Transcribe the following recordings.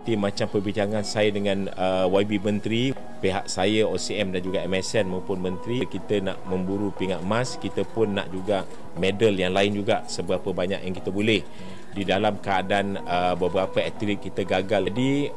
Macam perbincangan saya dengan YB Menteri, pihak saya OCM dan juga MSN maupun Menteri, kita nak memburu pingat emas, kita pun nak juga medal yang lain juga seberapa banyak yang kita boleh. Di dalam keadaan beberapa atlet kita gagal, jadi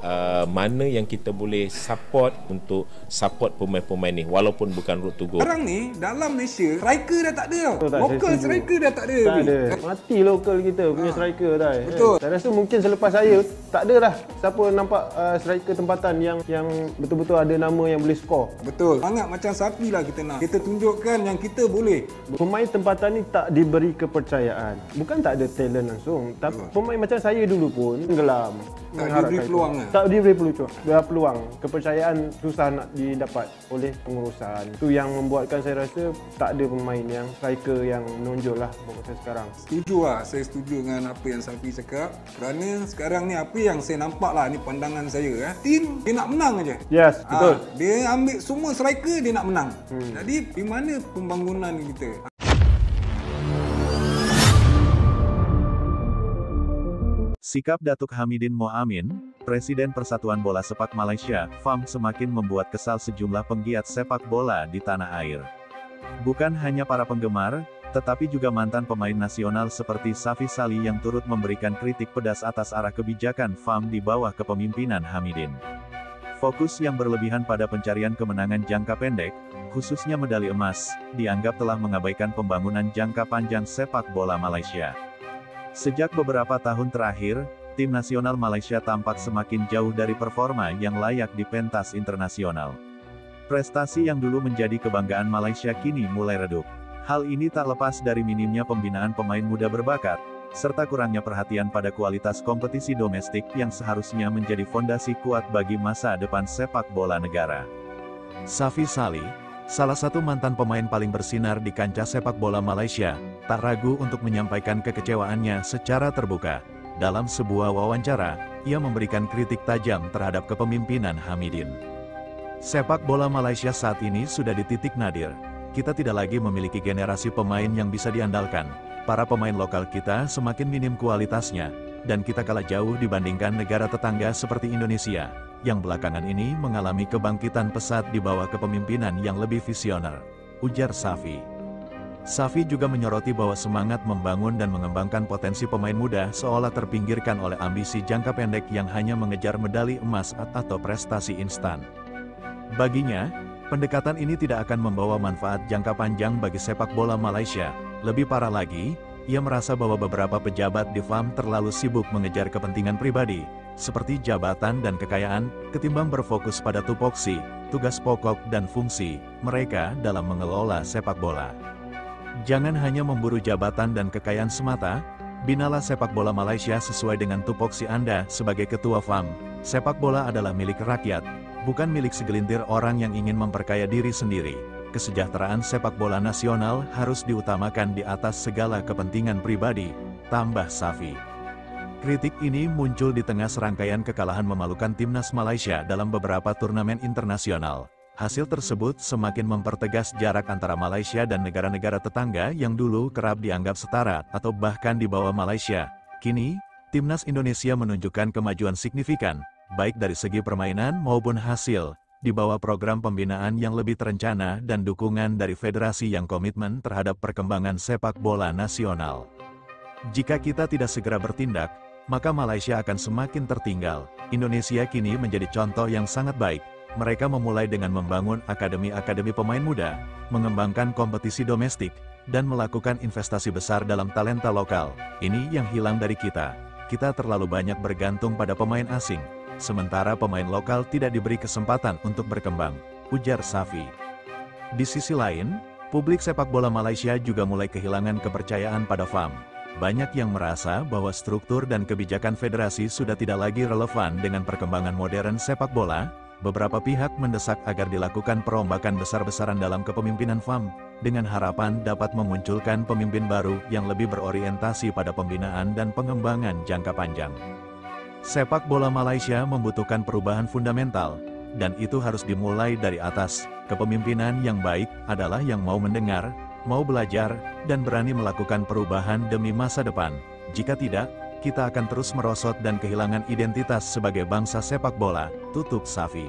mana yang kita boleh support untuk support pemain-pemain ni walaupun bukan road to goal. Sekarang ni dalam Malaysia striker dah tak ada tau. Lokal striker dah tak ada. Tak ada. Mati lokal kita punya striker dah. Betul. Saya rasa mungkin selepas saya tak ada dah siapa nampak striker tempatan yang betul-betul ada nama yang boleh skor. Betul. Sangat macam Safi lah kita nak. Kita tunjukkan yang kita boleh. Pemain tempatan ni tak diberi kepercayaan. Bukan tak ada talent langsung. Pemain macam saya dulu pun tenggelam. Tak diberi peluang lah. Tak diberi peluang. Kepercayaan susah nak didapat oleh pengurusan. Itu yang membuatkan saya rasa tak ada pemain yang striker yang menonjol lah buat masa sekarang. Setuju lah. Saya setuju dengan apa yang Safi cakap. Kerana sekarang ni apa yang saya nampak lah, ni pandangan saya. Tim dia nak menang aja. Yes, betul. Dia ambil semua striker, dia nak menang. Jadi di mana pembangunan kita? Sikap Datuk Hamidin Moamin, Presiden Persatuan Bola Sepak Malaysia, FAM, semakin membuat kesal sejumlah penggiat sepak bola di tanah air. Bukan hanya para penggemar, tetapi juga mantan pemain nasional seperti Safi Sali yang turut memberikan kritik pedas atas arah kebijakan FAM di bawah kepemimpinan Hamidin. Fokus yang berlebihan pada pencarian kemenangan jangka pendek, khususnya medali emas, dianggap telah mengabaikan pembangunan jangka panjang sepak bola Malaysia. Sejak beberapa tahun terakhir, tim nasional Malaysia tampak semakin jauh dari performa yang layak di pentas internasional. Prestasi yang dulu menjadi kebanggaan Malaysia kini mulai redup. Hal ini tak lepas dari minimnya pembinaan pemain muda berbakat, serta kurangnya perhatian pada kualitas kompetisi domestik yang seharusnya menjadi fondasi kuat bagi masa depan sepak bola negara. Safi Sali, salah satu mantan pemain paling bersinar di kancah sepak bola Malaysia, tak ragu untuk menyampaikan kekecewaannya secara terbuka. Dalam sebuah wawancara, ia memberikan kritik tajam terhadap kepemimpinan Hamidin. Sepak bola Malaysia saat ini sudah di titik nadir. Kita tidak lagi memiliki generasi pemain yang bisa diandalkan. Para pemain lokal kita semakin minim kualitasnya, dan kita kalah jauh dibandingkan negara tetangga seperti Indonesia, yang belakangan ini mengalami kebangkitan pesat di bawah kepemimpinan yang lebih visioner, ujar Safi. Safi juga menyoroti bahwa semangat membangun dan mengembangkan potensi pemain muda seolah terpinggirkan oleh ambisi jangka pendek yang hanya mengejar medali emas atau prestasi instan. Baginya, pendekatan ini tidak akan membawa manfaat jangka panjang bagi sepak bola Malaysia. Lebih parah lagi, ia merasa bahwa beberapa pejabat di FAM terlalu sibuk mengejar kepentingan pribadi, seperti jabatan dan kekayaan, ketimbang berfokus pada tupoksi, tugas pokok dan fungsi mereka dalam mengelola sepak bola. Jangan hanya memburu jabatan dan kekayaan semata, binalah sepak bola Malaysia sesuai dengan tupoksi Anda sebagai ketua FAM. Sepak bola adalah milik rakyat, bukan milik segelintir orang yang ingin memperkaya diri sendiri. Kesejahteraan sepak bola nasional harus diutamakan di atas segala kepentingan pribadi, tambah Safi. Kritik ini muncul di tengah serangkaian kekalahan memalukan timnas Malaysia dalam beberapa turnamen internasional. Hasil tersebut semakin mempertegas jarak antara Malaysia dan negara-negara tetangga yang dulu kerap dianggap setara atau bahkan di bawah Malaysia. Kini, timnas Indonesia menunjukkan kemajuan signifikan, baik dari segi permainan maupun hasil, di bawah program pembinaan yang lebih terencana dan dukungan dari federasi yang komitmen terhadap perkembangan sepak bola nasional. Jika kita tidak segera bertindak, maka Malaysia akan semakin tertinggal. Indonesia kini menjadi contoh yang sangat baik. Mereka memulai dengan membangun akademi-akademi pemain muda, mengembangkan kompetisi domestik, dan melakukan investasi besar dalam talenta lokal. Ini yang hilang dari kita. Kita terlalu banyak bergantung pada pemain asing, sementara pemain lokal tidak diberi kesempatan untuk berkembang, ujar Safi. Di sisi lain, publik sepak bola Malaysia juga mulai kehilangan kepercayaan pada FAM. Banyak yang merasa bahwa struktur dan kebijakan federasi sudah tidak lagi relevan dengan perkembangan modern sepak bola. Beberapa pihak mendesak agar dilakukan perombakan besar-besaran dalam kepemimpinan FAM, dengan harapan dapat memunculkan pemimpin baru yang lebih berorientasi pada pembinaan dan pengembangan jangka panjang. Sepak bola Malaysia membutuhkan perubahan fundamental, dan itu harus dimulai dari atas. Kepemimpinan yang baik adalah yang mau mendengar, mau belajar, dan berani melakukan perubahan demi masa depan. Jika tidak, kita akan terus merosot dan kehilangan identitas sebagai bangsa sepak bola, tutup Safi.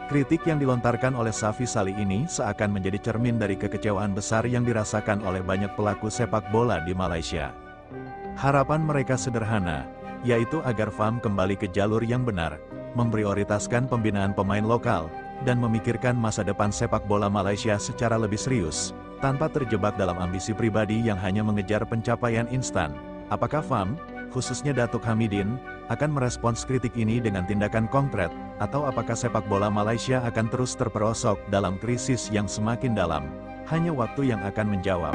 Kritik yang dilontarkan oleh Safi Salih ini seakan menjadi cermin dari kekecewaan besar yang dirasakan oleh banyak pelaku sepak bola di Malaysia. Harapan mereka sederhana, yaitu agar FAM kembali ke jalur yang benar, memprioritaskan pembinaan pemain lokal, dan memikirkan masa depan sepak bola Malaysia secara lebih serius, tanpa terjebak dalam ambisi pribadi yang hanya mengejar pencapaian instan. Apakah FAM, khususnya Datuk Hamidin, akan merespons kritik ini dengan tindakan konkret, atau apakah sepak bola Malaysia akan terus terperosok dalam krisis yang semakin dalam? Hanya waktu yang akan menjawab.